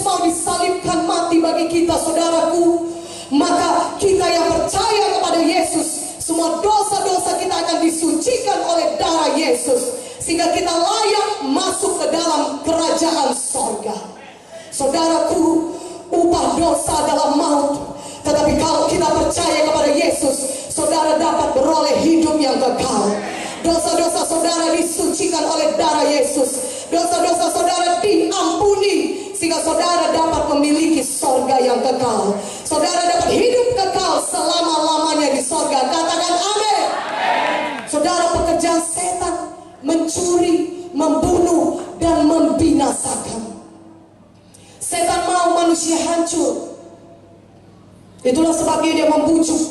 Yesus mau disalibkan mati bagi kita, saudaraku, maka kita yang percaya kepada Yesus, semua dosa-dosa kita akan disucikan oleh darah Yesus, sehingga kita layak masuk ke dalam kerajaan sorga. Saudaraku, upah dosa adalah maut. Tetapi kalau kita percaya kepada Yesus, saudara dapat beroleh hidup yang kekal. Dosa-dosa saudara disucikan oleh darah Yesus. Dosa-dosa saudara diampuni, sehingga saudara dapat memiliki sorga yang kekal. Saudara dapat hidup kekal selama-lamanya di sorga. Katakan amin. Saudara, pekerjaan setan mencuri, membunuh, dan membinasakan. Setan mau manusia hancur. Itulah sebabnya dia membujuk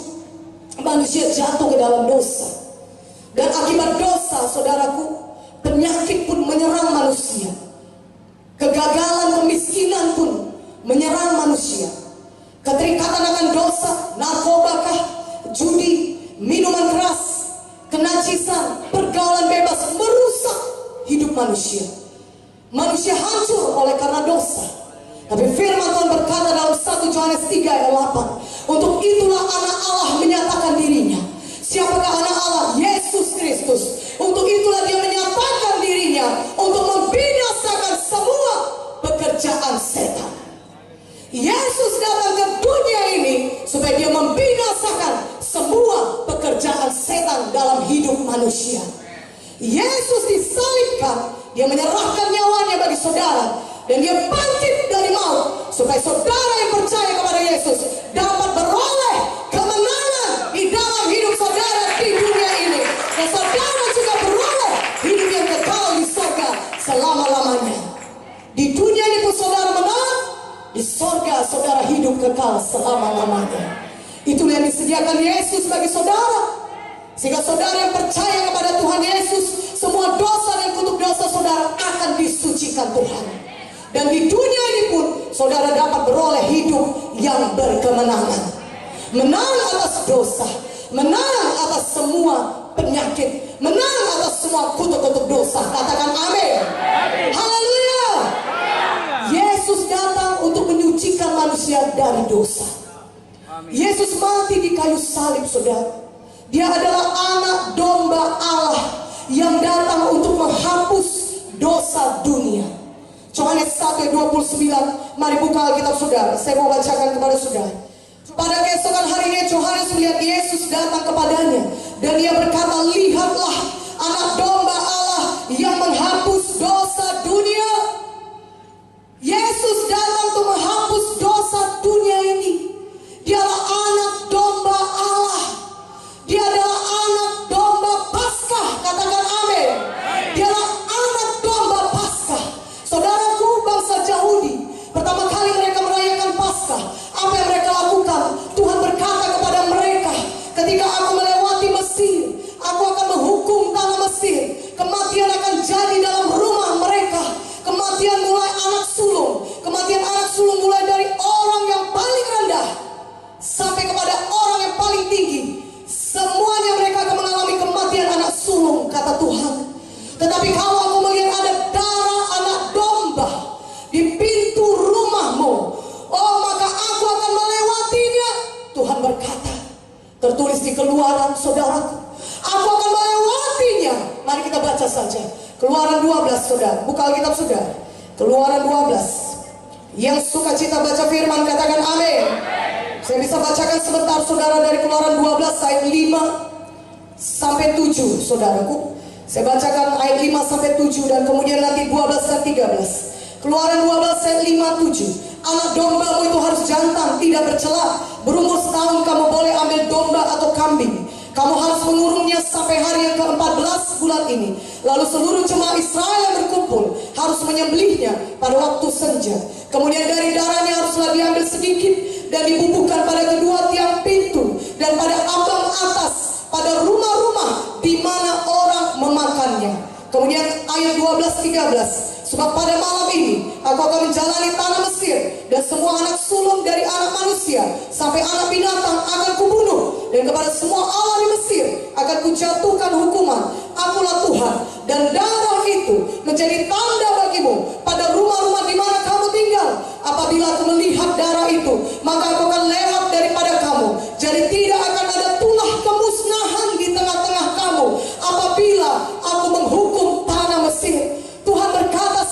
manusia jatuh ke dalam dosa. Dan akibat dosa, saudaraku, penyakit pun menyerang manusia. Kegagalan, kemiskinan pun menyerang manusia. Keterikatan akan dosa, narkobakah, judi, minuman keras, kenajisan, pergaulan bebas merusak hidup manusia. Manusia hancur oleh karena dosa. Tapi firman Tuhan berkata dalam 1 Yohanes 3 ayat 8, untuk itulah anak Allah menyatakan dirinya. Siapakah anak Allah? Yesus Kristus. Untuk itulah dia menyatakan dirinya untuk membinasakan semua pekerjaan setan. Yesus datang ke dunia ini supaya dia membinasakan semua pekerjaan setan dalam hidup manusia. Yesus disalibkan, dia menyerahkan nyawanya bagi saudara, dan dia bangkit dari maut supaya saudara yang percaya kepada Yesus dapat beroleh kemenangan di dalam hidup saudara di dunia ini, dan saudara juga beroleh hidup yang kekal di surga selama-lamanya. Di dunia ini pun saudara menang, di surga saudara hidup kekal selama-lamanya. Itulah yang disediakan Yesus bagi saudara, sehingga saudara yang percaya kepada Tuhan Yesus, semua dosa dan kutuk dosa saudara akan disucikan Tuhan. Dan di dunia ini pun saudara dapat beroleh hidup yang berkemenangan. Menang atas dosa, menang atas semua penyakit, menang atas semua kutuk-kutuk dosa. Katakan amin. Haleluya. Yesus datang untuk menyucikan manusia dari dosa. Yesus mati di kayu salib, saudara. Dia adalah anak domba Allah yang datang untuk menghapus dosa dunia. Yohanes 1:29, mari buka Alkitab saudara. Saya mau bacakan kepada saudara. Pada keesokan harinya Yohanes melihat Yesus datang kepadanya, dan ia berkata, lihatlah anak domba Allah yang menghapus dosa dunia. Yesus datang untuk menghapus dosa dunia ini. Dialah anak domba Allah. Dia adalah anak domba Paskah. Katakan amin. Dialah anak domba Paskah. Saudaraku, bangsa Yahudi pertama kali mereka merayakan Paskah, apa yang mereka lakukan? Tuhan berkata kepada mereka, ketika aku melewati Mesir, aku akan menghukum tanah Mesir. Kematian akan jadi dalam rumah mereka. Kematian mulai anak sulung. Kematian anak sulung mulai dari orang yang paling rendah sampai kepada orang yang paling tinggi. Semuanya mereka akan mengalami kematian anak sulung, kata Tuhan. Tetapi kalau aku melihat ada darah anak domba di pintu rumahmu, oh maka aku akan melewatinya. Tuhan berkata, tertulis di Keluaran, saudaraku, aku akan melewatinya. Mari kita baca saja Keluaran 12, saudara. Buka Alkitab saudara. Keluaran 12. Yang suka cita baca firman katakan amin. Saya bisa bacakan sebentar saudara dari Keluaran 12 ayat 5 sampai 7, saudaraku. Saya bacakan ayat 5 sampai 7 dan kemudian nanti 12 dan 13. Keluaran 12 ayat 5, 7. Anak dombamu itu harus jantan, tidak bercela. Berumur setahun kamu boleh ambil domba atau kambing. Kamu harus mengurungnya sampai hari yang ke-14 bulan ini. Lalu seluruh jemaah Israel yang berkumpul harus menyembelihnya pada waktu senja. Kemudian dari darahnya haruslah diambil sedikit dan dibubuhkan pada kedua tiang pintu dan pada ambang atas, pada rumah-rumah di mana orang memakannya. Kemudian ayat 12-13. Sebab pada malam ini aku akan menjalani tanah Mesir, dan semua anak sulung dari anak manusia sampai anak binatang akan kubunuh, dan kepada semua Allah di Mesir akan kujatuhkan hukuman. Akulah Tuhan, dan darah itu menjadi tanda bagimu pada rumah-rumah di mana kamu tinggal. Apabila apabila aku melihat darah itu, maka aku akan lewat daripada kamu. Jadi tidak akan ada tulah kemusnahan di tengah-tengah kamu apabila aku menghukum tanah Mesir. Tuhan berkata,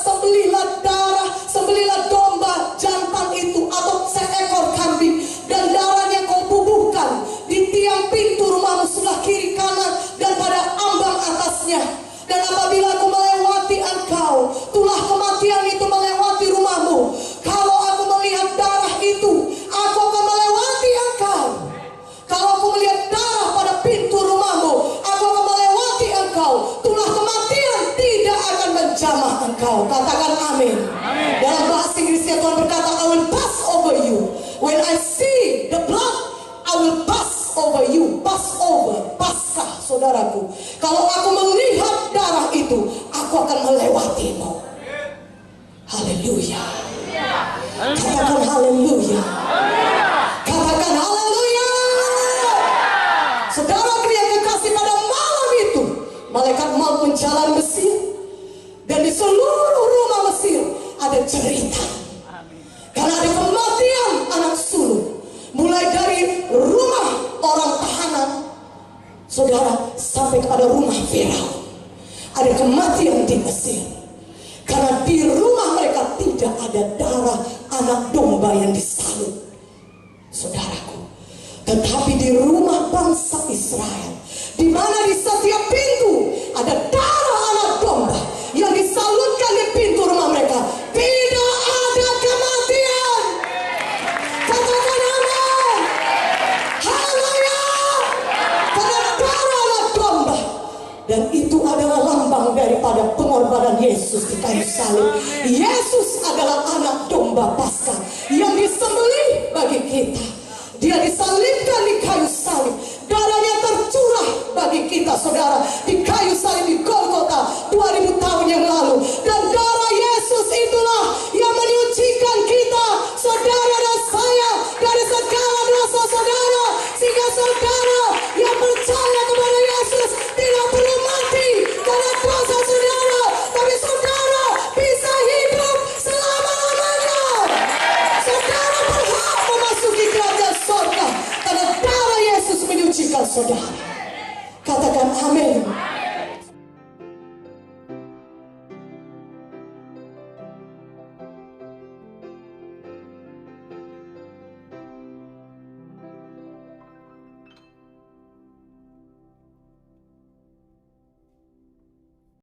sembelilah domba jantan itu atau seekor kambing, dan darahnya kau bubuhkan di tiang pintu rumahmu sebelah kiri kanan dan pada ambang atasnya. Dan apabila aku melewati engkau, tulah kematian itu melewati rumahmu. Kalau aku melihat darah itu, aku akan melewati engkau. Kalau aku melihat darah pada pintu rumahmu, aku akan melewati engkau. Tulah kematian tidak akan menjamah engkau. Katakan amin. Dalam bahasa Inggrisnya Tuhan berkata, I will pass over you. When I see the blood, I will pass over you. Pass over, Paskah, saudaraku. Kalau aku melihat darah itu, aku akan melewatimu. Haleluya. Katakan haleluya. Katakan haleluya. Saudaraku yang kekasih, pada malam itu malaikat maut menjalan Mesir, dan di seluruh rumah Mesir ada cerita. Karena ada kematian anak sulung, mulai dari rumah orang tahanan, saudara, sampai kepada rumah Firaun. Ada kematian di Mesir, karena di rumah mereka tidak ada darah anak domba yang disalib, saudaraku. Tetapi di rumah bangsa Israel, di mana di setiap pintu ada darah anak domba yang disalurkan di pintu rumah mereka, tidak ada kematian. Katakan amin. Haleluya. Karena darah anak domba, dan itu adalah lambang daripada pengorbanan Yesus di kayu salib. Yesus adalah anak domba Paskah yang disembelih bagi kita. Dia disalibkan di kayu salib, darahnya tercurah bagi kita, saudara, di kayu salib di Golgota 2000 tahun yang lalu. Dan darah Yesus itulah yang menyucikan kita, saudara dan saya, dari segala dosa saudara, sehingga saudara yang percaya kepada Yesus tidak perlu mati karena dosa saudara, tapi saudara bisa hidup selama-lamanya. Saudara berhak memasuki kerajaan surga karena darah Yesus menyucikan saudara. Katakan amin.